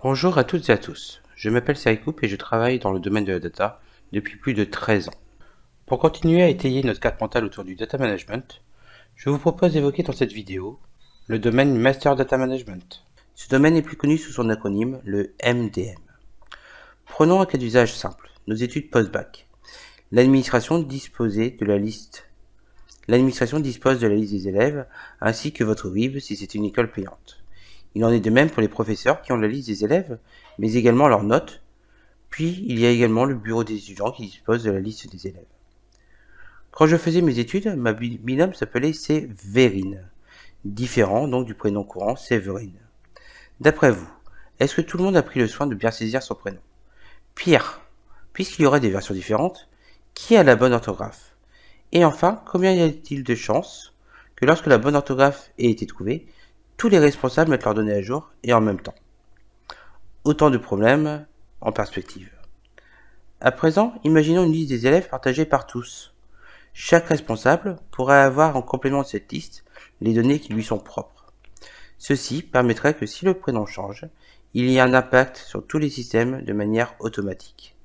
Bonjour à toutes et à tous, je m'appelle Saïkoup et je travaille dans le domaine de la data depuis plus de 13 ans. Pour continuer à étayer notre carte mentale autour du data management, je vous propose d'évoquer dans cette vidéo le domaine Master Data Management. Ce domaine est plus connu sous son acronyme, le MDM. Prenons un cas d'usage simple, nos études post-bac. L'administration dispose de la liste des élèves ainsi que votre RIB si c'est une école payante. Il en est de même pour les professeurs qui ont la liste des élèves, mais également leurs notes. Puis, il y a également le bureau des étudiants qui dispose de la liste des élèves. Quand je faisais mes études, ma binôme s'appelait Séverine, différent donc du prénom courant Séverine. D'après vous, est-ce que tout le monde a pris le soin de bien saisir son prénom? Pire, puisqu'il y aurait des versions différentes, qui a la bonne orthographe? Et enfin, combien y a-t-il de chances que lorsque la bonne orthographe ait été trouvée, tous les responsables mettent leurs données à jour et en même temps? Autant de problèmes en perspective. À présent, imaginons une liste des élèves partagée par tous. Chaque responsable pourrait avoir en complément de cette liste les données qui lui sont propres. Ceci permettrait que si le prénom change, il y ait un impact sur tous les systèmes de manière automatique.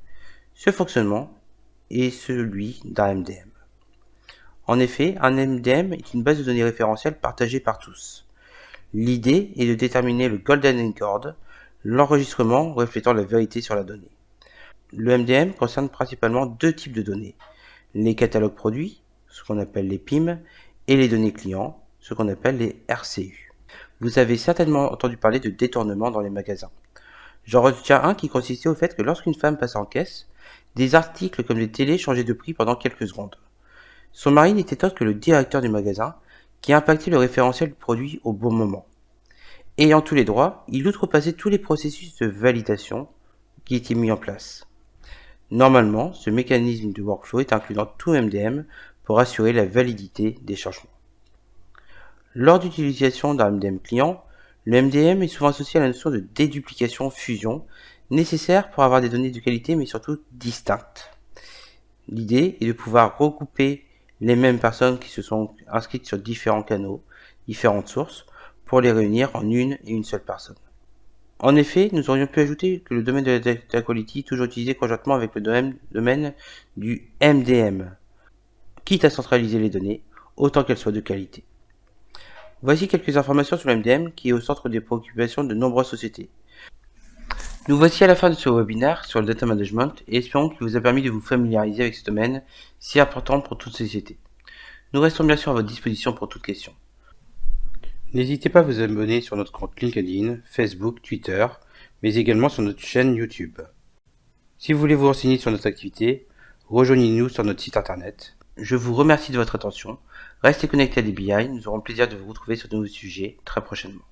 Ce fonctionnement est celui d'un MDM. En effet, un MDM est une base de données référentielle partagée par tous. L'idée est de déterminer le Golden Encode, l'enregistrement reflétant la vérité sur la donnée. Le MDM concerne principalement deux types de données, les catalogues produits, ce qu'on appelle les PIM, et les données clients, ce qu'on appelle les RCU. Vous avez certainement entendu parler de détournement dans les magasins. J'en retiens un qui consistait au fait que lorsqu'une femme passait en caisse, des articles comme des télés changeaient de prix pendant quelques secondes. Son mari n'était autre que le directeur du magasin qui impactait le référentiel du produit au bon moment. Ayant tous les droits, il outrepassait tous les processus de validation qui étaient mis en place. Normalement, ce mécanisme de workflow est inclus dans tout MDM pour assurer la validité des changements. Lors d'utilisation d'un MDM client, le MDM est souvent associé à la notion de déduplication fusion, nécessaire pour avoir des données de qualité mais surtout distinctes. L'idée est de pouvoir regrouper les mêmes personnes qui se sont inscrites sur différents canaux, différentes sources, pour les réunir en une et une seule personne. En effet, nous aurions pu ajouter que le domaine de la data quality est toujours utilisé conjointement avec le domaine du MDM, quitte à centraliser les données, autant qu'elles soient de qualité. Voici quelques informations sur le MDM qui est au centre des préoccupations de nombreuses sociétés. Nous voici à la fin de ce webinaire sur le data management et espérons qu'il vous a permis de vous familiariser avec ce domaine si important pour toute société. Nous restons bien sûr à votre disposition pour toute question. N'hésitez pas à vous abonner sur notre compte LinkedIn, Facebook, Twitter, mais également sur notre chaîne YouTube. Si vous voulez vous renseigner sur notre activité, rejoignez-nous sur notre site internet. Je vous remercie de votre attention. Restez connectés à DBI, nous aurons le plaisir de vous retrouver sur de nouveaux sujets très prochainement.